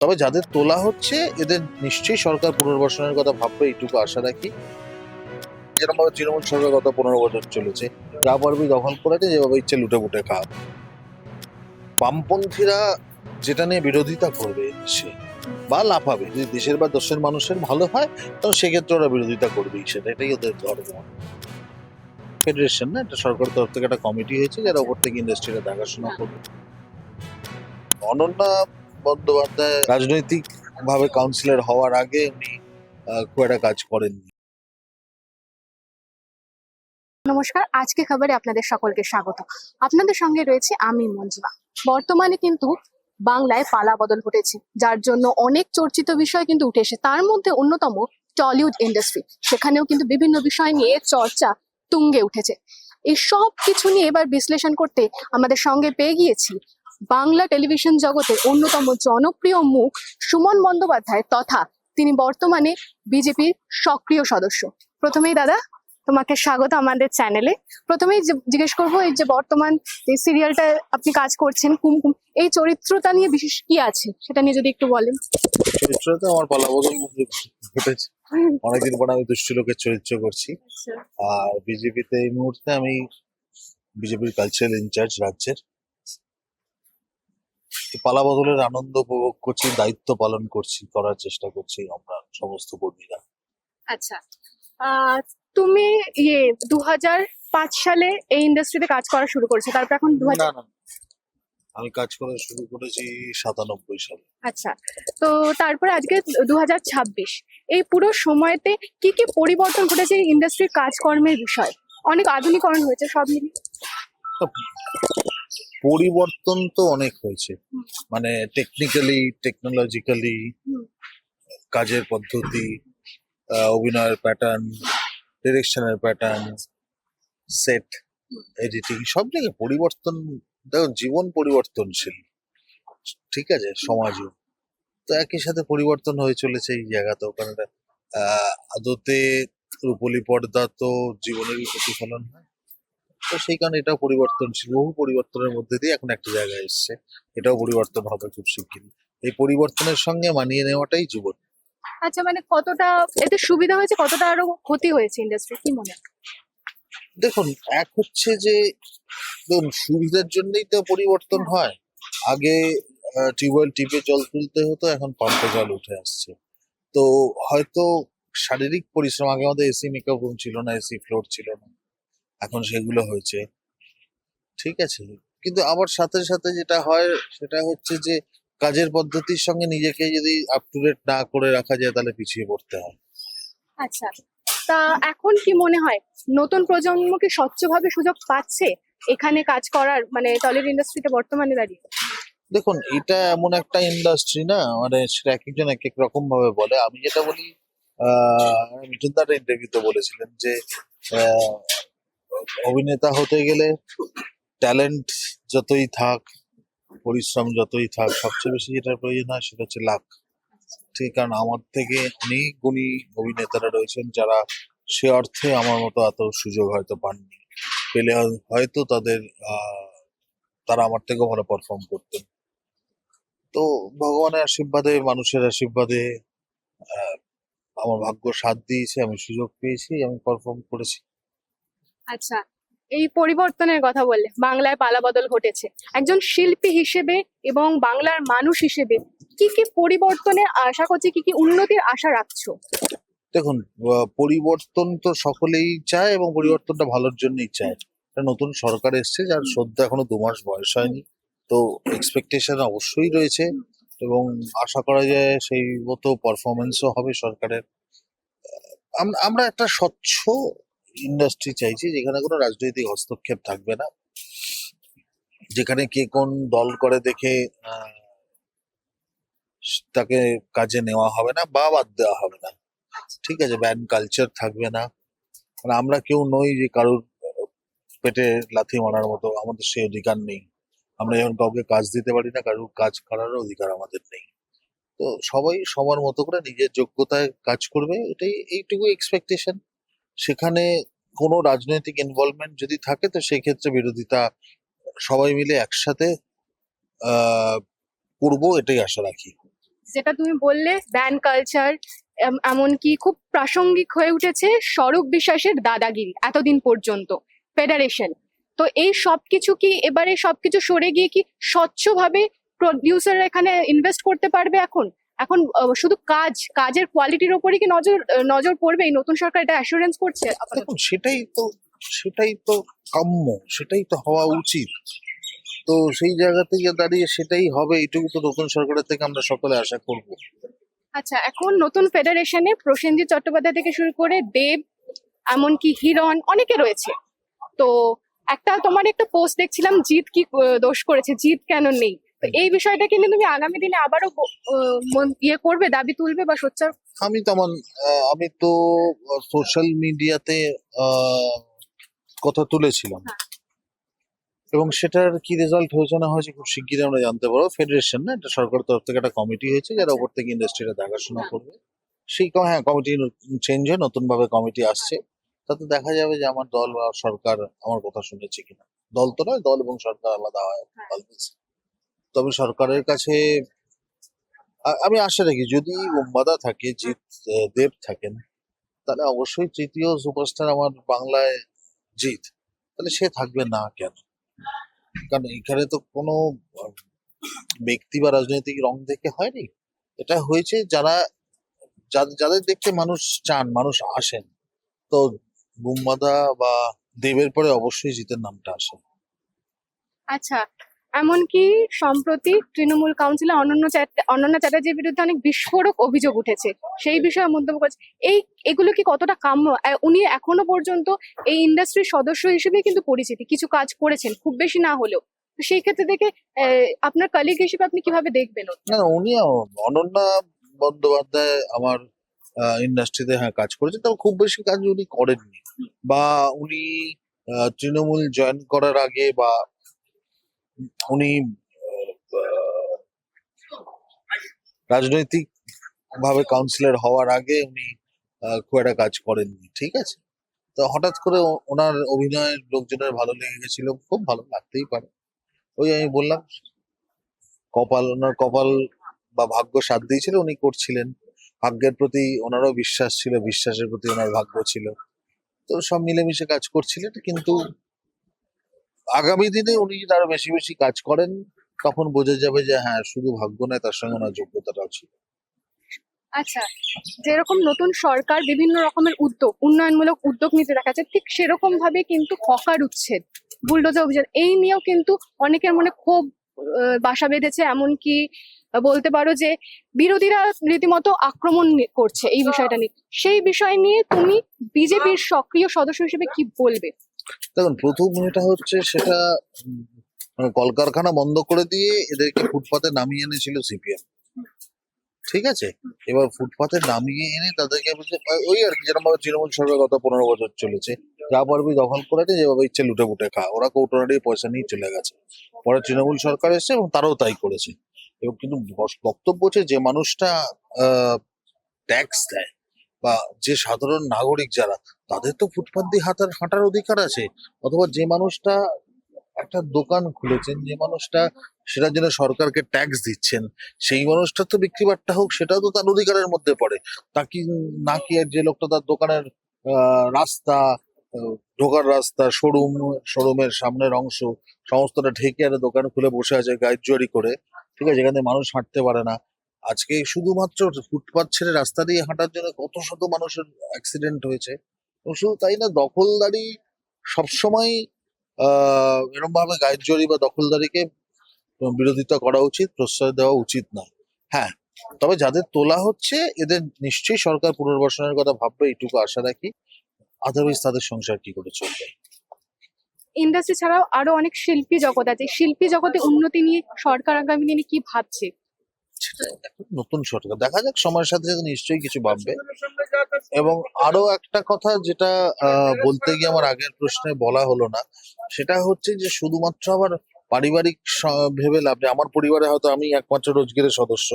তবে যাদের তোলা হচ্ছে এদের নিশ্চয়ই সরকার পুনর্বাসনের কথা ভাববে, এইটুকু আশা রাখি। যেরকম ভাবে তৃণমূল সরকার গত 15 বছর চলেছে, যা পারবি দখল করেছে, যেভাবে ইচ্ছে লুটে পুটে খাওয়া। বামপন্থীরা যেটা নিয়ে বিরোধিতা করবে সে বা লাফাবে, যদি দেশের বা দেশের মানুষের ভালো হয় তখন সেক্ষেত্রে ওরা বিরোধিতা করবেই, এটাই ওদের ধর্ম। ফেডারেশন না, এটা সরকারের তরফ থেকে একটা কমিটি হয়েছে যারা ওপর থেকে ইন্ডাস্ট্রিটা দেখাশোনা করবে। অনন্যা বন্দ্যোপাধ্যায় রাজনৈতিক ভাবে কাউন্সিলর হওয়ার আগে উনি খুব একটা কাজ করেননি। নমস্কার, আজকে খবরে আপনাদের সকলকে স্বাগত। আপনাদের সঙ্গে রয়েছে আমি মঞ্জুমা। বর্তমানে কিন্তু বাংলায় পালা বদল ঘটেছে, যার জন্য অনেক চর্চিত বিষয় কিন্তু উঠে এসে, তার মধ্যে অন্যতম টলিউড ইন্ডাস্ট্রি। সেখানেও কিন্তু বিভিন্ন বিষয় নিয়ে চর্চা তুঙ্গে উঠেছে। এই সব কিছু নিয়ে এবার বিশ্লেষণ করতে আমাদের সঙ্গে পেয়ে গিয়েছি বাংলা টেলিভিশন জগতের অন্যতম জনপ্রিয় মুখ সুমন বন্দ্যোপাধ্যায়, তথা তিনি বর্তমানে বিজেপির সক্রিয় সদস্য। প্রথমেই দাদা, তোমাকে স্বাগত আমাদের চ্যানেলে। প্রথমেই জিজ্ঞেস করবো, এই যে বর্তমান এই সিরিয়ালটা আপনি কাজ করছেন কুমকুম, এই চরিত্রটা নিয়ে বিশেষ কি আছে সেটা নিয়ে যদি একটু বলেন। চরিত্রতে আমার পালা বদল ঘটেছে, অনেকদিন পর আমি দুষ্টু লোকের চরিত্র করছি। আর বিজেপিতে এই মুহূর্তে আমি বিজেপির কালচারাল ইনচার্জ রাজ্যের। পালা বদলের আনন্দ উপভোগ করছি, দায়িত্ব পালন করছি, করার চেষ্টা করছি আমরা সমস্ত কর্মীরা। আচ্ছা, তুমি 2005 সালে এই ইন্ডাস্ট্রিতে কাজ করা শুরু করেছো, তারপর এখন না না, আমি কাজ করা শুরু করেছি 97 সালে। আচ্ছা, তো তারপরে আজকে 2026, এই পুরো সময়তে কি কি পরিবর্তন ঘটেছে ইন্ডাস্ট্রির কাজকর্মের বিষয়? অনেক আধুনিকরণ হয়েছে সব মিলিয়ে। পরিবর্তন তো অনেক হয়েছে, মানে টেকনিক্যালি টেকনোলজিক্যালি, কাজের পদ্ধতি, অভিনয়ের প্যাটার্ন, ডিরেকশনের প্যাটার্ন, সেট, এডিটিং, সব জায়গায় পরিবর্তন। দেখো, জীবন পরিবর্তনশীল, ঠিক আছে, সমাজও তো একই সাথে পরিবর্তন হয়ে চলেছে এই জায়গাতে। ওখানে আদতে রূপলি পর্দা তো জীবনেরই প্রতিফলন হয়, তো সেই কারণে এটাও পরিবর্তনশীল, বহু পরিবর্তনের মধ্যে দিয়ে এখন একটা জায়গায় এসছে। এটাও পরিবর্তন হবে খুব শিগগিরই। এই পরিবর্তনের সঙ্গে মানিয়ে নেওয়াটাই জীবন। আচ্ছা, মানে কতটা এতে সুবিধা হয়েছে, কতটা আরো ক্ষতি হয়েছে ইন্ডাস্ট্রি, কি মনে হয়? দেখুন, এক হচ্ছে যে দেখুন, সুবিধার জন্যই তো পরিবর্তন হয়। আগে টিউবওয়েল টিপে জল তুলতে হতো, এখন পাম্পে জল উঠে আসছে। তো হয়তো শারীরিক পরিশ্রম, আগে আমাদের এসি মেকআপ রুম ছিল না, এসি ফ্লোর ছিল না, এখন সেগুলো হয়েছে, ঠিক আছে। কিন্তু আবার সাথে সাথে যেটা হয় সেটা হচ্ছে যে কাজের পদ্ধতির সঙ্গে নিজেকে যদি আপ টু ডেট না করে রাখা যায় তাহলে পিছিয়ে পড়তে হয়। আচ্ছা, তা এখন কি মনে হয় নতুন প্রজন্ম কি স্বচ্ছভাবে সুযোগ পাচ্ছে এখানে কাজ করার, মানে টলিউড ইন্ডাস্ট্রিতে বর্তমানে দাঁড়িয়ে? দেখুন, এটা এমন একটা ইন্ডাস্ট্রি না, মানে সেটা এক একজন এক এক রকম ভাবে বলে। আমি যেটা বলি, মিঠুন দা ইন্টারভিউতে বলেছিলেন যে আহ, অভিনেতা হতে গেলে ট্যালেন্ট যতই থাক, পরিশ্রম যতই থাক, সবচেয়ে বেশি যেটার প্রয়োজন হয় সেটা হচ্ছে লাক। ঠিক, কারণ আমার থেকে অনেক গুণী অভিনেতারা রয়েছেন যারা সে অর্থে আমার মতো এত সুযোগ হয়তো পাননি, পেলে হয়তো তারা আমার থেকেও ভালো পারফর্ম করতেন। তো ভগবানের আশীর্বাদে, মানুষের আশীর্বাদে আহ, আমার ভাগ্য সাথ দিয়েছে, আমি সুযোগ পেয়েছি, আমি পারফর্ম করেছি। আচ্ছা, এই পরিবর্তনের কথা বললে, বাংলায় পালাবদল ঘটেছে, একজন শিল্পী হিসেবে এবং বাংলার মানুষ হিসেবে কি কি পরিবর্তনের আশা করছে, কি কি উন্নতির আশা রাখছো? দেখুন, পরিবর্তন তো সকলেই চায় এবং পরিবর্তনটা ভালোর জন্যই চায়। একটা নতুন সরকার এসছে যার সদ্য এখনো 2 মাস বয়স হয়নি, তো এক্সপেকটেশন অবশ্যই রয়েছে এবং আশা করা যায় সেই মতো পারফরমেন্সও হবে সরকারের। আমরা একটা স্বচ্ছ ইন্ডাস্ট্রি চাইছি, যেখানে কোনো রাজনৈতিক হস্তক্ষেপ থাকবে না, যেখানে কে কোন দল করে দেখে তাকে কাজে নেওয়া হবে না বা বাদ দেওয়া হবে না, ঠিক আছে। ব্যান কালচার থাকবে না, মানে আমরা কেউ নই যে কারোর পেটে লাথি মারার মতো, আমাদের সেই অধিকার নেই। আমরা যেমন কাউকে কাজ দিতে পারি না, কারোর কাজ করারও অধিকার আমাদের নেই। তো সবাই সবার মতো করে নিজের যোগ্যতায় কাজ করবে, এটাই, এইটুকু এক্সপেকটেশন। সেখানে কোনো রাজনৈতিক ইনভলভমেন্ট যদি থাকে তো সেই ক্ষেত্রে বিরোধিতা সবাই মিলে একসাথে আহ করবো, এটাই আশা রাখি। যেটা তুমি বললে ব্যান কালচার, এমনকি খুব প্রাসঙ্গিক হয়ে উঠেছে স্বরূপ বিশ্বাসের দাদাগিরি এতদিন পর্যন্ত, ফেডারেশন। তো এই সবকিছু কি এবারে সবকিছু সরে গিয়ে কি স্বচ্ছভাবে প্রডিউসার এখানে ইনভেস্ট করতে পারবে? এখন এখন শুধু কাজের কোয়ালিটির ওপরই কি নজর পড়বে? এই নতুন সরকার এটা অ্যাসুরেন্স করছে আপাতত? দেখুন, সেটাই তো কাম্য, সেটাই তো হওয়া উচিত। তো সেই জায়গা থেকে দাঁড়িয়ে সেটাই হবে, এটুকু তো নতুন সরকারের থেকে আমরা সকলে আশা করব। আচ্ছা, এখন নতুন ফেডারেশনে প্রসেনজিৎ চট্টোপাধ্যায় থেকে শুরু করে দেব, এমনকি হিরণ, অনেকে রয়েছে। তো তোমার একটা পোস্ট দেখছিলাম, জিৎ কি দোষ করেছে, জিৎ কেন নেই? তো এই বিষয়টাকে নিয়ে তুমি আগামী দিনে আবারও ইয়ে করবে, দাবি তুলবে বা সোচ্চার? আমি তেমন আমি তো সোশ্যাল মিডিয়াতে কথা তুলেছিলাম, এবং সেটার কি রেজাল্ট হয়েছে না হয়েছে খুব শিগগিরই আমরা জানতে পারবো। ফেডারেশন না, এটা সরকারের তরফ থেকে একটা কমিটি হয়েছে যারা ওপর থেকে ইন্ডাস্ট্রিটা দেখাশোনা করবে। হ্যাঁ, কমিটি চেঞ্জ হয়ে নতুন ভাবে কমিটি আসছে, তাতে দেখা যাবে যে আমার দল বা সরকার আমার কথা শুনেছে কিনা। দল তো নয়, দল এবং সরকার আলাদা হয় always। তবে সরকারের কাছে আমি আশা রাখি, যদি উম্মাদা থাকে, জিৎ দেব থাকেন, তাহলে অবশ্যই তৃতীয় সুপারস্টার আমার বাংলায় জিৎ, তাহলে সে থাকবে না কেন? কারণ এখানে তো কোনো আহ, ব্যক্তি বা রাজনৈতিক রং দেখে হয়নি। এটা হয়েছে যাদের দেখতে মানুষ চান, মানুষ আসেন। তো বুম্বাদা বা দেবের পরে অবশ্যই জিতের নামটা আসে। আচ্ছা, এমনকি সম্প্রতি তৃণমূল কাউন্সিলর অনন্যা চ্যাটার্জির বিরুদ্ধে অনেক বিস্ফোরক অভিযোগ উঠেছে, সেই বিষয়ে মন্তব্য করছে। এগুলো কি কতটা কাম্য? উনি এখনো পর্যন্ত এই ইন্ডাস্ট্রির সদস্য হিসেবে কিন্তু পরিচিতি, কিছু কাজ করেছেন খুব বেশি না হলেও। তো সেই ক্ষেত্রে দেখে আপনার কলিগ হিসেবে আপনি কিভাবে দেখবেন ওটা? না না, অনন্যা বন্দ্যোপাধ্যায় আমার ইন্ডাস্ট্রিতে হ্যাঁ কাজ করেছে, তবে খুব বেশি কাজ উনি করেননি। বা উনি তৃণমূল জয়েন করার আগে, বা উনি রাজনৈতিক ভাবে কাউন্সিলর হওয়ার আগে উনি খুব একটা কাজ করেননি, ঠিক আছে। তো হঠাৎ করে ওনার অভিনয়ের লোকজনের ভালো লেগে গেছিল, খুব ভালো লাগতেই পারে। ওই আমি বললাম, ওনার কপাল বা ভাগ্য সাথ দিয়েছিল, উনি করছিলেন। ভাগ্যের প্রতি ওনারও বিশ্বাস ছিল, বিশ্বাসের প্রতি ওনার ভাগ্য ছিল। তো সব মিলেমিশে কাজ করছিলেন। কিন্তু আগামী দিনে উনি যদি আরো বেশি বেশি কাজ করেন, তখন বোঝা যাবে যে হ্যাঁ, শুধু ভাগ্য নয়, তার সঙ্গে ওনার যোগ্যতাটাও ছিল। আচ্ছা, যেরকম নতুন সরকার বিভিন্ন রকমের উন্নয়নমূলক উদ্যোগ নিতে দেখা যাচ্ছে, ঠিক সেরকম ভাবে কিন্তু হকার উচ্ছেদ, বুলডোজার অভিযান, এই নিয়েও কিন্তু অনেকের মনে ক্ষোভ বাসা বেঁধেছে। এমনকি বলতে পারো যে বিরোধীরা রীতিমতো আক্রমণ করছে এই বিষয়টা নিয়ে। সেই বিষয় নিয়ে তুমি বিজেপির সক্রিয় সদস্য হিসেবে কি বলবে? দেখুন, প্রথম এটা হচ্ছে সেটা কলকারখানা বন্ধ করে দিয়ে এদেরকে ফুটপাতে নামিয়ে এনেছিল সিপিএম, ঠিক আছে। এবার ফুটপাতে নামিয়ে এনে তাদেরকে বলছে, ওই আর কি, যেরকম ভাবে তৃণমূল সরকার গত 15 বছর চলেছে, যা পারবি দখল করে নে, যেভাবে ইচ্ছে লুটে পুটে খা। ওরা কৌটোনা দিয়ে পয়সা নিয়ে চলে গেছে। পরে তৃণমূল সরকার এসেছে এবং তারাও তাই করেছে। এবং কিন্তু বক্তব্য হচ্ছে, যে মানুষটা ট্যাক্স দেয় বা যে সাধারণ নাগরিক যারা, তাদের তো ফুটপাত দিয়ে হাঁটার অধিকার আছে। অথবা যে মানুষটা একটা দোকান খুলেছেন, যে মানুষটা সেটার জন্য সরকারকে ট্যাক্স দিচ্ছেন, সেই মানুষটা তো বিক্রি বাট্টা হোক, সেটাও তো তার অধিকারের মধ্যে পড়ে। তা কি নাকি আর যে লোকটা তার দোকানের রাস্তা, ঢোকার রাস্তা, শোরুমের সামনের অংশ সমস্তটা ঢেকে আর দোকান খুলে বসে আছে গায়ের জোয়ারি করে, ঠিক আছে, যেখানে মানুষ হাঁটতে পারে না। আজকে শুধুমাত্র ফুটপাত ছেড়ে রাস্তা দিয়ে হাঁটার জন্য কত শত মানুষের অ্যাক্সিডেন্ট হয়েছে। এবং শুধু তাই না, দখলদারি সবসময় এরকম ভাবে গায়ের জোরি বা দখলদারিকে বিরোধিতা করা উচিত, প্রশ্রয় দেওয়া উচিত না। হ্যাঁ, তবে যাদের তোলা হচ্ছে, এদের নিশ্চয়ই সরকার পুনর্বাসনের কথা ভাববে, এইটুকু আশা রাখি। আদারওয়াইজ তাদের সংসার কি করে চলবে? ইন্ডাস্ট্রি ছাড়াও আরো অনেক শিল্পী জগৎ আছে, শিল্পী জগতে উন্নতি নিয়ে সরকার আগামী দিনে কি ভাবছে? সেটা এখন নতুন সরকার, দেখা যাক, সময়ের সাথে সাথে নিশ্চয়ই কিছু ভাববে। এবং আরো একটা কথা যেটা বলতে গিয়ে আমার আগের প্রশ্নে বলা হলো না, সেটা হচ্ছে যে শুধুমাত্র আবার পারিবারিক ভেবে লাভ নেই। আমার পরিবারে হয়তো আমি একমাত্র রোজগারের সদস্য,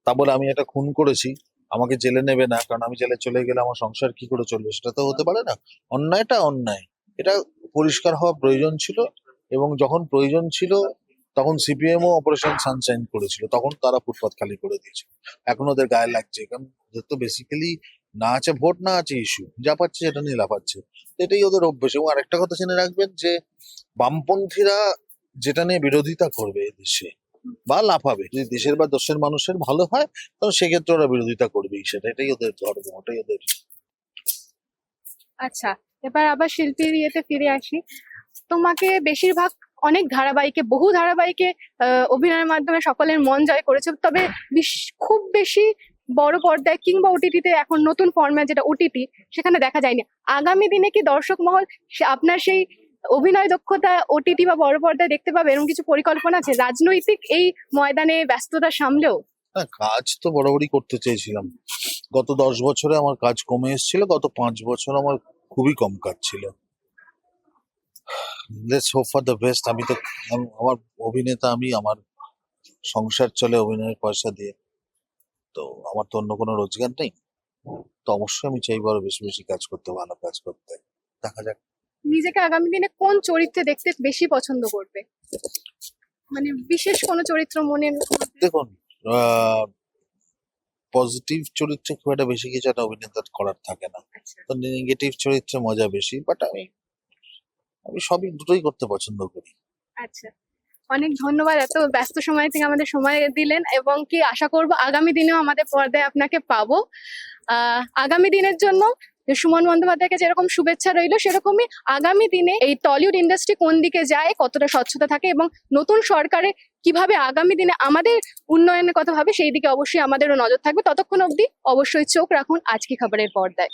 তা বলে আমি একটা খুন করেছি, আমাকে জেলে নেবে না, কারণ আমি জেলে চলে গেলে আমার সংসার কি করে চলবে? সেটা তো হতে পারে না। অন্যায়টা অন্যায়, এটা পরিষ্কার হওয়া প্রয়োজন ছিল। এবং যখন প্রয়োজন ছিল, তখন সিপিএমও অপারেশন সানশাইন করেছিল, তখন তারা ফুটপাত খালি করে দিয়েছিল। এখন ওদের গায়ে লাগছে, কারণ ওদের তো বেসিক্যালি না আছে ভোট, না আছে ইস্যু, যা পাচ্ছে সেটা নিয়ে লাফাচ্ছে। এটাই ওদের অভ্যেস। এবং আরেকটা কথা জেনে রাখবেন যে বামপন্থীরা যেটা নিয়ে বিরোধিতা করবে দেশে বা লাফাবে, যদি দেশের বা দেশের মানুষের ভালো হয়, তাহলে সেক্ষেত্রে ওরা বিরোধিতা করবেই, সেটা এটাই ওদের ধর্ম, ওটাই ওদের। আচ্ছা, এবার আবার শিল্পীর ইয়েতে ফিরে আসি। তোমাকে বেশিরভাগ অনেক ধারাবাহিকে, বহু ধারাবাহিকে অভিনয়ের মাধ্যমে সকলের মন জয় করেছে, তবে খুব বেশি বড় পর্দায় কিংবা ওটিটিতে এখন নতুন ফরম্যাট যেটা ওটিটি, সেখানে দেখা যায়নি। আগামী দিনে কি দর্শক মহল আপনার সেই অভিনয় দক্ষতা ওটিটি বা বড় পর্দায় দেখতে পাবে, এরকম কিছু পরিকল্পনা আছে রাজনৈতিক এই ময়দানে ব্যস্ততা সামলেও? হ্যাঁ, কাজ তো বরাবরই করতে চেয়েছিলাম। গত 10 বছরে আমার কাজ কমে এসেছিল, গত 5 বছর আমার খুবই কম কাজ ছিল। Let's hope for the best. আমি তো আমার অভিনেতা, আমি আমার সংসার চলে অভিনয়ের পয়সা দিয়ে, তো আমার তো অন্য কোনো রোজগার নেই। তো অবশ্যই আমি চাইবো আরো বেশি বেশি কাজ করতে, ভালো কাজ করতে। দেখা যাক। নিজেকে আগামী দিনে কোন চরিত্রে দেখতে বেশি পছন্দ করবে, মানে বিশেষ কোনো চরিত্র মনে? দেখুন, পজিটিভ চরিত্রে খুব একটা বেশি কিছু একটা অভিনেতার করার থাকে না, আচ্ছা, তো নেগেটিভ চরিত্রে মজা বেশি। বাট আমি আমি সবই দুটোই করতে পছন্দ করি। আচ্ছা, অনেক ধন্যবাদ এত ব্যস্ত সময় থেকে আমাদের সময় দিলেন, এবং কি আশা করব আগামী দিনেও আমাদের পর্দায় আপনাকে পাবো। আগামী দিনের জন্য সুমন বন্দ্যোপাধ্যায়কে যেরকম শুভেচ্ছা রইলো, সেরকমই আগামী দিনে এই টলিউড ইন্ডাস্ট্রি কোন দিকে যায়, কতটা স্বচ্ছতা থাকে, এবং নতুন সরকারে কিভাবে আগামী দিনে আমাদের উন্নয়নের কথা ভাবে, সেই দিকে অবশ্যই আমাদেরও নজর থাকবে। ততক্ষণ অবধি অবশ্যই চোখ রাখুন আজকে খবরের পর্দায়।